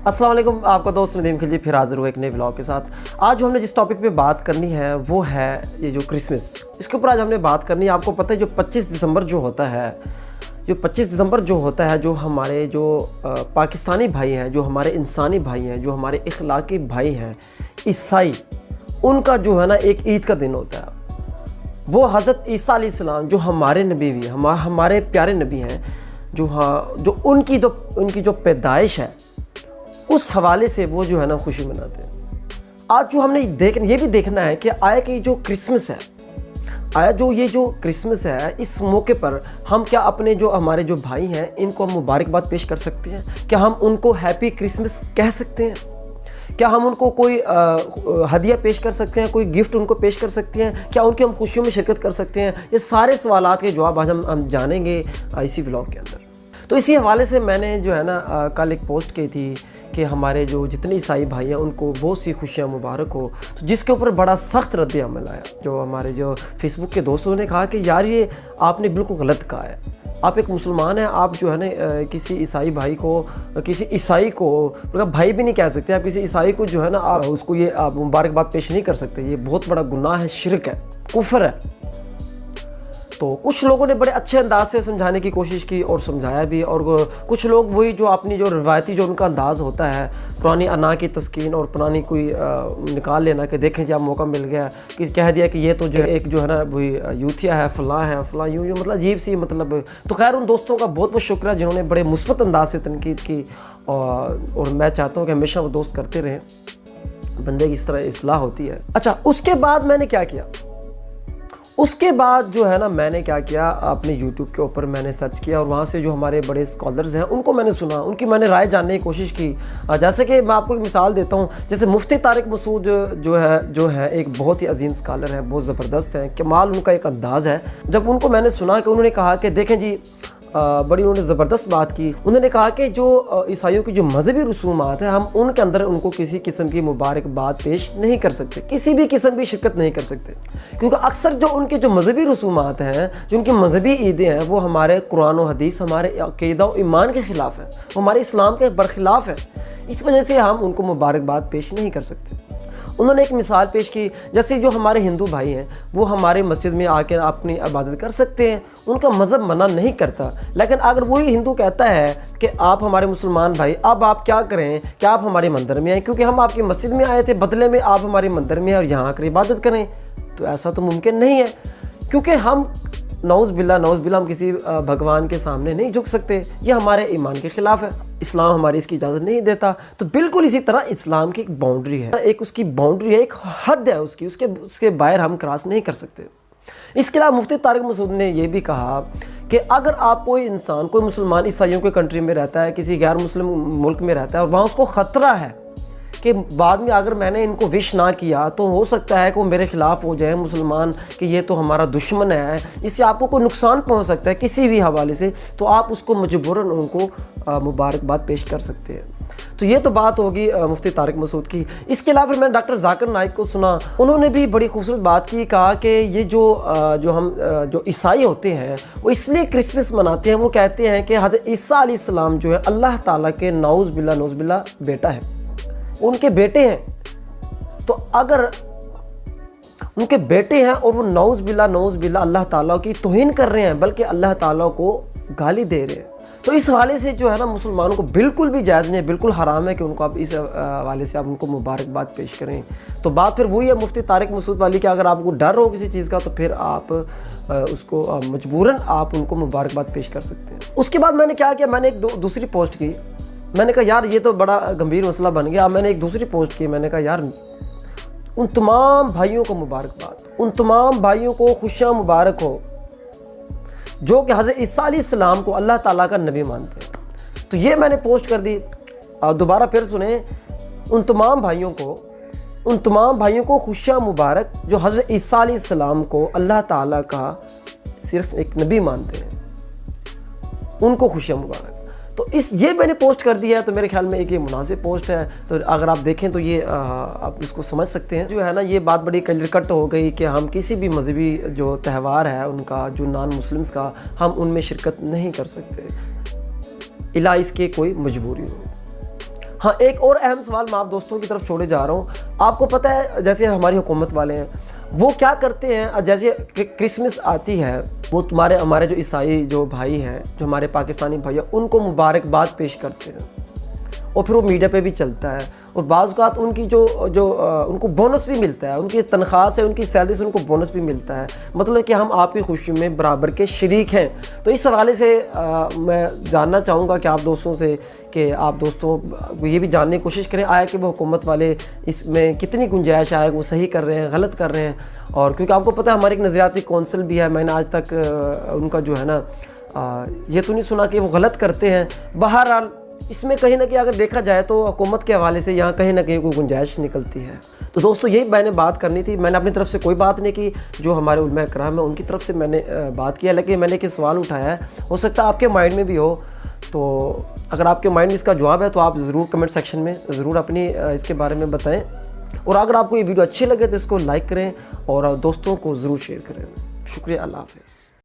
السلام علیکم، آپ کا دوست ندیم خلجی پھر حاضر ہوا ایک نئے ولاگ کے ساتھ۔ آج جو ہم نے جس ٹاپک پہ بات کرنی ہے وہ ہے یہ جو کرسمس، اس کے اوپر آج ہم نے بات کرنی ہے۔ آپ کو پتہ ہے جو 25 دسمبر جو ہوتا ہے، جو ہمارے جو پاکستانی بھائی ہیں، جو ہمارے انسانی بھائی ہیں، جو ہمارے اخلاقی بھائی ہیں عیسائی، ان کا جو ہے نا ایک عید کا دن ہوتا ہے۔ وہ حضرت عیسیٰ علیہ السلام جو ہمارے نبی بھی ہیں، ہمارے پیارے نبی ہیں، جو ان کی جو پیدائش ہے، اس حوالے سے وہ جو ہے نا خوشی مناتے ہیں۔ آج جو ہم نے یہ بھی دیکھنا ہے کہ آیا کہ جو کرسمس ہے، یہ جو کرسمس ہے، اس موقع پر ہم کیا اپنے جو ہمارے جو بھائی ہیں ان کو ہم مبارکباد پیش کر سکتے ہیں؟ کیا ہم ان کو ہیپی کرسمس کہہ سکتے ہیں؟ کیا ہم ان کو کوئی ہدیہ پیش کر سکتے ہیں، کوئی گفٹ ان کو پیش کر سکتے ہیں؟ کیا ان کی ہم خوشیوں میں شرکت کر سکتے ہیں؟ یہ سارے سوالات کے جواب آج ہم جانیں گے اسی ولاگ کے اندر۔ تو اسی حوالے سے میں نے جو ہے نا کل ایک پوسٹ کی تھی کہ ہمارے جو جتنے عیسائی بھائی ہیں ان کو بہت سی خوشیاں مبارک ہو، تو جس کے اوپر بڑا سخت رد عمل آیا۔ جو ہمارے جو فیس بک کے دوستوں نے کہا کہ یار یہ آپ نے بالکل غلط کہا ہے، آپ ایک مسلمان ہیں، آپ جو ہے نا کسی عیسائی بھائی کو، کسی عیسائی کو بھائی بھی نہیں کہہ سکتے، آپ کسی عیسائی کو جو ہے نا آپ اس کو یہ آپ مبارکباد پیش نہیں کر سکتے۔ یہ بہت بڑا گناہ ہے، شرک ہے، کفر ہے۔ تو کچھ لوگوں نے بڑے اچھے انداز سے سمجھانے کی کوشش کی اور سمجھایا بھی، اور کچھ لوگ وہی جو اپنی جو روایتی جو ان کا انداز ہوتا ہے، پرانی انا کی تسکین اور پرانی کوئی نکال لینا کہ دیکھیں جی اب موقع مل گیا کہ کہہ دیا کہ یہ تو جو ایک جو ہے نا وہی یوتھیا ہے، فلاں یوں مطلب عجیب سی مطلب۔ تو خیر ان دوستوں کا بہت بہت شکریہ جنہوں نے بڑے مثبت انداز سے تنقید کی، اور میں چاہتا ہوں کہ ہمیشہ وہ دوست کرتے رہیں، بندے کی اس طرح اصلاح ہوتی ہے۔ اچھا، اس کے بعد میں نے کیا کیا؟ اس کے بعد جو ہے نا میں نے کیا کیا، اپنے یوٹیوب کے اوپر میں نے سرچ کیا، اور وہاں سے جو ہمارے بڑے اسکالرز ہیں ان کو میں نے سنا، ان کی میں نے رائے جاننے کی کوشش کی۔ جیسے کہ میں آپ کو ایک مثال دیتا ہوں، جیسے مفتی طارق مسعود جو ہے ایک بہت ہی عظیم اسکالر ہیں، بہت زبردست ہیں، کمال ان کا ایک انداز ہے۔ جب ان کو میں نے سنا کہ انہوں نے کہا کہ دیکھیں جی، بڑی انہوں نے زبردست بات کی، انہوں نے کہا کہ جو عیسائیوں کی جو مذہبی رسومات ہیں، ہم ان کے اندر ان کو کسی قسم کی مبارکباد پیش نہیں کر سکتے، کسی بھی قسم کی شرکت نہیں کر سکتے، کیونکہ اکثر جو ان کے جو مذہبی رسومات ہیں، جو ان کی مذہبی عیدیں ہیں، وہ ہمارے قرآن و حدیث، ہمارے عقیدہ و ایمان کے خلاف ہے، وہ ہمارے اسلام کے برخلاف ہے۔ اس وجہ سے ہم ان کو مبارکباد پیش نہیں کر سکتے۔ انہوں نے ایک مثال پیش کی، جیسے جو ہمارے ہندو بھائی ہیں وہ ہمارے مسجد میں آ کے اپنی عبادت کر سکتے ہیں، ان کا مذہب منع نہیں کرتا، لیکن اگر وہی ہندو کہتا ہے کہ آپ ہمارے مسلمان بھائی، اب آپ کیا کریں کہ آپ ہمارے مندر میں آئیں، کیونکہ ہم آپ کی مسجد میں آئے تھے، بدلے میں آپ ہمارے مندر میں اور یہاں آ کر عبادت کریں، تو ایسا تو ممکن نہیں ہے، کیونکہ ہم نعوذ باللہ ہم کسی بھگوان کے سامنے نہیں جھک سکتے، یہ ہمارے ایمان کے خلاف ہے، اسلام ہماری اس کی اجازت نہیں دیتا۔ تو بالکل اسی طرح اسلام کی ایک باؤنڈری ہے، اس کی باؤنڈری ہے، ایک حد ہے اس کے باہر ہم کراس نہیں کر سکتے۔ اس کے علاوہ مفتی طارق مسعود نے یہ بھی کہا کہ اگر آپ کوئی انسان، کوئی مسلمان عیسائیوں کے کنٹری میں رہتا ہے، کسی غیر مسلم ملک میں رہتا ہے، اور وہاں اس کو خطرہ ہے کہ بعد میں اگر میں نے ان کو وش نہ کیا تو ہو سکتا ہے کہ وہ میرے خلاف ہو جائے مسلمان، کہ یہ تو ہمارا دشمن ہے، اس سے آپ کو کوئی نقصان پہنچ سکتا ہے کسی بھی حوالے سے، تو آپ اس کو مجبوراً ان کو مبارکباد پیش کر سکتے ہیں۔ تو یہ تو بات ہوگی مفتی طارق مسعود کی۔ اس کے علاوہ پھر میں نے ڈاکٹر ذاکر نائک کو سنا، انہوں نے بھی بڑی خوبصورت بات کی، کہا کہ یہ جو عیسائی ہوتے ہیں وہ اس لیے کرسمس مناتے ہیں، وہ کہتے ہیں کہ حضرت عیسیٰ علیہ السلام جو ہے اللہ تعالیٰ کے نعوذ باللہ بیٹا ہے، ان کے بیٹے ہیں۔ تو اگر ان کے بیٹے ہیں اور وہ نعوذ باللہ اللہ تعالیٰ کی توہین کر رہے ہیں، بلکہ اللہ تعالیٰ کو گالی دے رہے ہیں، تو اس حوالے سے جو ہے نا مسلمانوں کو بالکل بھی جائز نہیں ہے، بالکل حرام ہے کہ ان کو آپ اس حوالے سے آپ ان کو مبارکباد پیش کریں۔ تو بات پھر وہی ہے مفتی طارق مسعود والی کہ اگر آپ کو ڈر ہو کسی چیز کا تو پھر آپ اس کو مجبوراً آپ ان کو مبارکباد پیش کر سکتے ہیں۔ اس کے بعد میں نے کیا کیا، میں نے ایک دوسری پوسٹ کی، میں نے کہا یار یہ تو بڑا گمبھیر مسئلہ بن گیا۔ میں نے ایک دوسری پوسٹ کی، میں نے کہا یار ان تمام بھائیوں کو مبارکباد، ان تمام بھائیوں کو خوشیاں مبارک ہو جو کہ حضرت عیسیٰ علیہ السلام کو اللہ تعالیٰ کا نبی مانتے ہیں۔ تو یہ میں نے پوسٹ کر دی، اور دوبارہ پھر سنیں، ان تمام بھائیوں کو خوشیاں مبارک جو حضرت عیسیٰ علیہ السلام کو اللہ تعالیٰ کا صرف ایک نبی مانتے ہیں، ان کو خوشیاں مبارک۔ تو یہ میں نے پوسٹ کر دیا ہے، تو میرے خیال میں ایک یہ مناسب پوسٹ ہے، تو اگر آپ دیکھیں تو یہ آپ اس کو سمجھ سکتے ہیں۔ جو ہے نا یہ بات بڑی کلیئر کٹ ہو گئی کہ ہم کسی بھی مذہبی جو تہوار ہے ان کا، جو نان مسلمس کا، ہم ان میں شرکت نہیں کر سکتے، الا اس کے کوئی مجبوری ہو۔ ہاں ایک اور اہم سوال میں آپ دوستوں کی طرف چھوڑے جا رہا ہوں. آپ کو پتہ ہے جیسے ہماری حکومت والے ہیں وہ کیا کرتے ہیں, جیسے کرسمس آتی ہے وہ ہمارے جو عیسائی جو بھائی ہیں, جو ہمارے پاکستانی بھائی ہیں, ان کو مبارکباد پیش کرتے ہیں اور پھر وہ میڈیا پہ بھی چلتا ہے. اور بعض اوقات ان کی جو ان کو بونس بھی ملتا ہے, ان کی تنخواہ سے ان کی سیلری سے ان کو بونس بھی ملتا ہے, مطلب کہ ہم آپ کی خوشی میں برابر کے شریک ہیں. تو اس حوالے سے میں جاننا چاہوں گا کہ آپ دوستوں سے کہ آپ دوستوں یہ بھی جاننے کی کوشش کریں آیا کہ وہ حکومت والے اس میں کتنی گنجائش ہے, وہ صحیح کر رہے ہیں غلط کر رہے ہیں. اور کیونکہ آپ کو پتہ ہے ہماری ایک نظریاتی کونسل بھی ہے, میں نے آج تک ان کا جو ہے نا یہ تو نہیں سنا کہ وہ غلط کرتے ہیں. بہرحال اس میں کہیں نہ کہیں اگر دیکھا جائے تو حکومت کے حوالے سے یہاں کہیں نہ کہیں کوئی گنجائش نکلتی ہے. تو دوستو یہی میں نے بات کرنی تھی. میں نے اپنی طرف سے کوئی بات نہیں کی, جو ہمارے علماء کرام ہیں ان کی طرف سے میں نے بات کیا, لیکن میں نے ایک سوال اٹھایا ہے, ہو سکتا ہے آپ کے مائنڈ میں بھی ہو. تو اگر آپ کے مائنڈ میں اس کا جواب ہے تو آپ ضرور کمنٹ سیکشن میں ضرور اپنی اس کے بارے میں بتائیں. اور اگر آپ کو یہ ویڈیو اچھی لگے تو اس کو لائک کریں اور دوستوں کو ضرور شیئر کریں. شکریہ, اللہ حافظ.